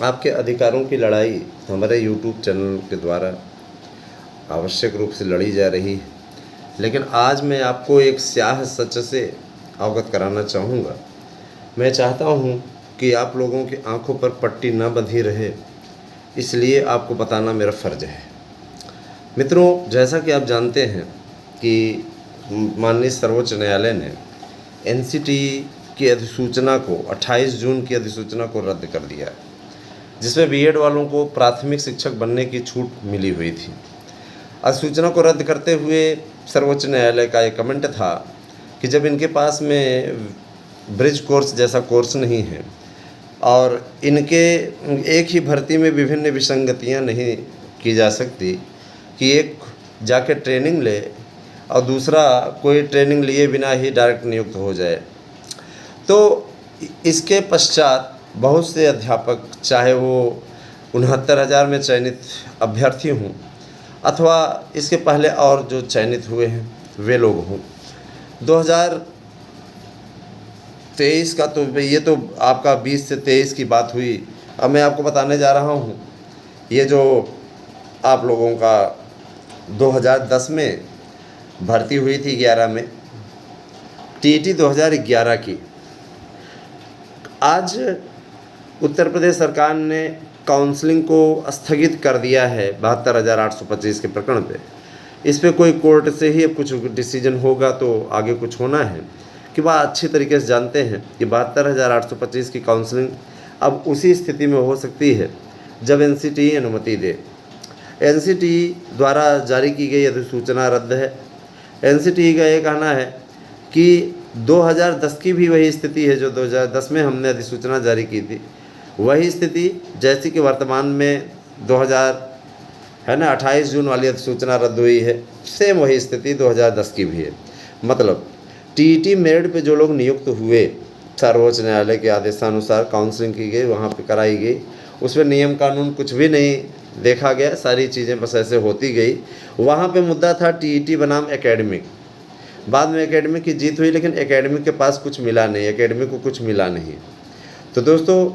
आपके अधिकारों की लड़ाई हमारे यूट्यूब चैनल के द्वारा आवश्यक रूप से लड़ी जा रही है, लेकिन आज मैं आपको एक स्याह सच से अवगत कराना चाहूँगा। मैं चाहता हूँ कि आप लोगों की आंखों पर पट्टी न बंधी रहे, इसलिए आपको बताना मेरा फ़र्ज़ है। मित्रों, जैसा कि आप जानते हैं कि माननीय सर्वोच्च न्यायालय ने एनसीटी की अधिसूचना को 28 जून की अधिसूचना को रद्द कर दिया, जिसमें बीएड वालों को प्राथमिक शिक्षक बनने की छूट मिली हुई थी। अधिसूचना को रद्द करते हुए सर्वोच्च न्यायालय का एक कमेंट था कि जब इनके पास में ब्रिज कोर्स जैसा कोर्स नहीं है और इनके एक ही भर्ती में विभिन्न विसंगतियां नहीं की जा सकती कि एक जाके ट्रेनिंग ले और दूसरा कोई ट्रेनिंग लिए बिना ही डायरेक्ट नियुक्त हो जाए, तो इसके पश्चात बहुत से अध्यापक, चाहे वो 69,000 में चयनित अभ्यर्थी हों अथवा इसके पहले और जो चयनित हुए हैं वे लोग हों, 2023 का तो ये तो आपका 20 से 23 की बात हुई। अब मैं आपको बताने जा रहा हूँ, ये जो आप लोगों का 2010 में भर्ती हुई थी 11 में, टीईटी 2011 की। आज उत्तर प्रदेश सरकार ने काउंसलिंग को स्थगित कर दिया है 72,825 के प्रकरण पे। इस पे कोई कोर्ट से ही अब कुछ डिसीजन होगा तो आगे कुछ होना है कि वह अच्छी तरीके से जानते हैं कि 72,825 की काउंसलिंग अब उसी स्थिति में हो सकती है जब एनसीटी अनुमति दे। एनसीटी द्वारा जारी की गई अधिसूचना रद्द है। एनसीटी का ये कहना है कि 2010 की भी वही स्थिति है जो 2010 में हमने अधिसूचना जारी की थी, वही स्थिति जैसी कि वर्तमान में 28 जून वाली अधिसूचना रद्द हुई है, सेम वही स्थिति 2010 की भी है। मतलब टीईटी मेरिट पे जो लोग नियुक्त हुए, सर्वोच्च न्यायालय के आदेशानुसार काउंसलिंग की गई, वहाँ पे कराई गई, उसमें नियम कानून कुछ भी नहीं देखा गया, सारी चीज़ें बस ऐसे होती गई। वहाँ पे मुद्दा था टीईटी बनाम एकेडमिक। बाद में एकेडमिक की जीत हुई, लेकिन एकेडमिक के पास कुछ मिला नहीं, एकेडमिक को कुछ मिला नहीं। तो दोस्तों,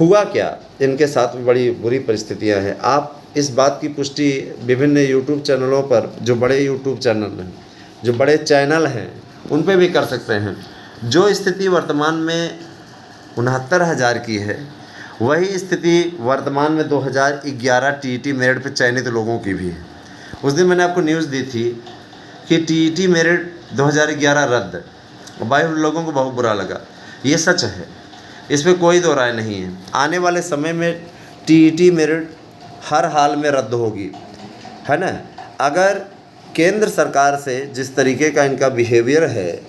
हुआ क्या, इनके साथ बड़ी बुरी परिस्थितियां हैं। आप इस बात की पुष्टि विभिन्न यूट्यूब चैनलों पर, जो बड़े यूट्यूब चैनल हैं, जो बड़े चैनल हैं, उन पे भी कर सकते हैं। जो स्थिति वर्तमान में 69,000 की है, वही स्थिति वर्तमान में 2011 टीईटी मेरिट पर चयनित लोगों की भी है। उस दिन मैंने आपको न्यूज़ दी थी कि टीईटी मेरिट 2011 रद्द, भाई लोगों को बहुत बुरा लगा। ये सच है, इस पर कोई दो राय नहीं है। आने वाले समय में टीईटी मेरिट हर हाल में रद्द होगी, है ना। अगर केंद्र सरकार से जिस तरीके का इनका बिहेवियर है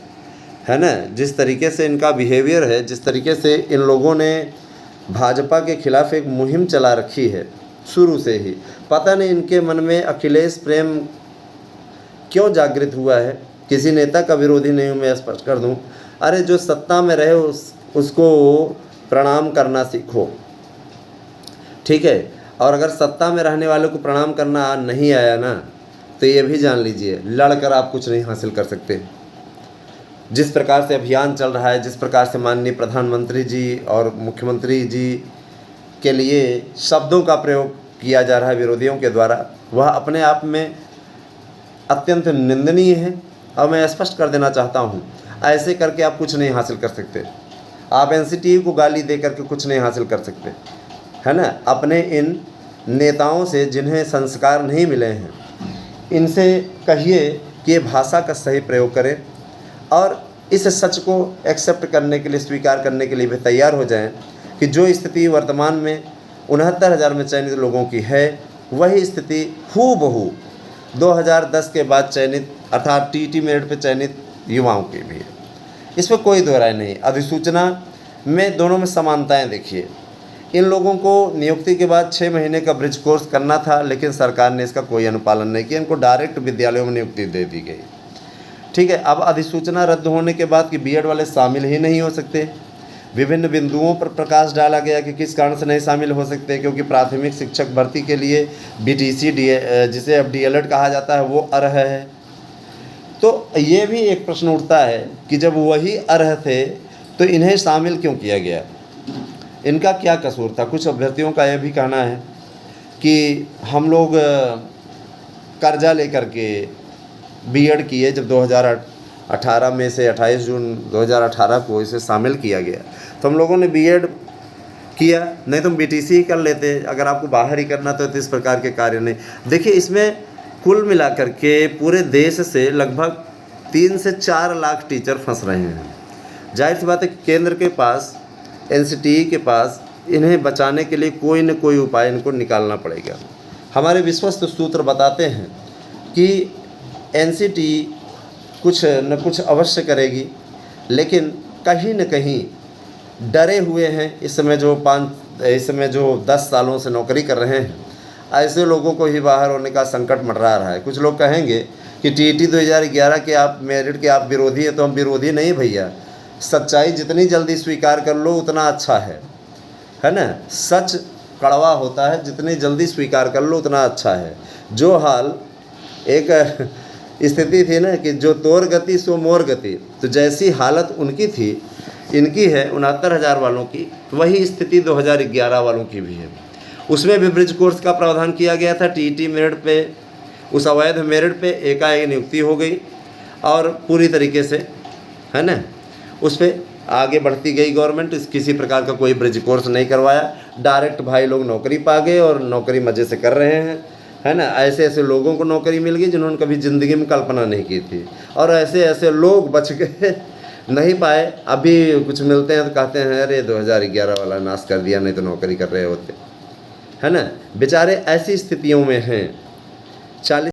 ना, जिस तरीके से इनका बिहेवियर है, जिस तरीके से इन लोगों ने भाजपा के खिलाफ एक मुहिम चला रखी है शुरू से ही, पता नहीं इनके मन में अखिलेश प्रेम क्यों जागृत हुआ है। किसी नेता का विरोधी नहीं हूँ, मैं स्पष्ट कर दूँ। अरे जो सत्ता में रहे उसको प्रणाम करना सीखो, ठीक है। और अगर सत्ता में रहने वालों को प्रणाम करना नहीं आया ना, तो ये भी जान लीजिए, लड़कर आप कुछ नहीं हासिल कर सकते। जिस प्रकार से अभियान चल रहा है, जिस प्रकार से माननीय प्रधानमंत्री जी और मुख्यमंत्री जी के लिए शब्दों का प्रयोग किया जा रहा है विरोधियों के द्वारा, वह अपने आप में अत्यंत निंदनीय है। और मैं स्पष्ट कर देना चाहता हूँ, ऐसे करके आप कुछ नहीं हासिल कर सकते। आप एनसीटी को गाली दे करके कुछ नहीं हासिल कर सकते, है ना। अपने इन नेताओं से जिन्हें संस्कार नहीं मिले हैं, इनसे कहिए कि ये भाषा का सही प्रयोग करें और इस सच को एक्सेप्ट करने के लिए, स्वीकार करने के लिए भी तैयार हो जाएं कि जो स्थिति वर्तमान में 69,000 में चयनित लोगों की है, वही स्थिति हूबहू 2010 के बाद चयनित अर्थात टीईटी मेरिट पर चयनित युवाओं की भी है। इसमें कोई दो राय नहीं। अधिसूचना में दोनों में समानताएं देखिए। इन लोगों को नियुक्ति के बाद 6 महीने का ब्रिज कोर्स करना था, लेकिन सरकार ने इसका कोई अनुपालन नहीं किया, इनको डायरेक्ट विद्यालयों में नियुक्ति दे दी गई, ठीक है। अब अधिसूचना रद्द होने के बाद कि बीएड वाले शामिल ही नहीं हो सकते, विभिन्न बिंदुओं पर प्रकाश डाला गया कि किस कारण से नहीं शामिल हो सकते, क्योंकि प्राथमिक शिक्षक भर्ती के लिए बीटीसी जिसे अब डीएलएड कहा जाता है, वो अर्ह है। तो ये भी एक प्रश्न उठता है कि जब वही अर्ह थे तो इन्हें शामिल क्यों किया गया। इनका क्या कसूर था। कुछ अभ्यर्थियों का यह भी कहना है कि हम लोग कर्जा लेकर के बीएड किए, जब 2018 में से 28 जून 2018 को इसे शामिल किया गया, तो हम लोगों ने बीएड किया, नहीं तो हम बीटीसी ही कर लेते। अगर आपको बाहर ही करना तो इस प्रकार के कार्य नहीं। देखिए, इसमें कुल मिलाकर के पूरे देश से लगभग 3 से 4 लाख टीचर फंस रहे हैं। जाहिर सी बात है, केंद्र के पास, एनसीटीई के पास इन्हें बचाने के लिए कोई न कोई उपाय इनको निकालना पड़ेगा। हमारे विश्वस्त सूत्र बताते हैं कि एनसीटीई कुछ न कुछ अवश्य करेगी, लेकिन कहीं न कहीं डरे हुए हैं। इस समय जो 10 सालों से नौकरी कर रहे हैं, ऐसे लोगों को ही बाहर होने का संकट मंडरा रहा है। कुछ लोग कहेंगे कि टीईटी 2011 के आप मेरिट के आप विरोधी हैं, तो हम विरोधी नहीं भैया। सच्चाई जितनी जल्दी स्वीकार कर लो उतना अच्छा है ना। सच कड़वा होता है, जितनी जल्दी स्वीकार कर लो उतना अच्छा है। जो हाल एक स्थिति थी ना कि जो तोर गति सो मोर गति, तो जैसी हालत उनकी थी, इनकी है 69,000 वालों की, वही स्थिति 2011 वालों की भी है। उसमें भी ब्रिज कोर्स का प्रावधान किया गया था। टीईटी मेरिट पे, उस अवैध मेरिट पे एकाएक नियुक्ति हो गई और पूरी तरीके से, है ना, उस पर आगे बढ़ती गई गवर्नमेंट। किसी प्रकार का कोई ब्रिज कोर्स नहीं करवाया, डायरेक्ट भाई लोग नौकरी पा गए और नौकरी मज़े से कर रहे हैं, है ना। ऐसे ऐसे लोगों को नौकरी मिल गई जिन्होंने कभी ज़िंदगी में कल्पना नहीं की थी, और ऐसे ऐसे लोग बच गए, नहीं पाए। अभी कुछ मिलते हैं तो कहते हैं अरे 2011 वाला नाश कर दिया, नहीं तो नौकरी कर रहे होते, है ना। बेचारे ऐसी स्थितियों में हैं। 40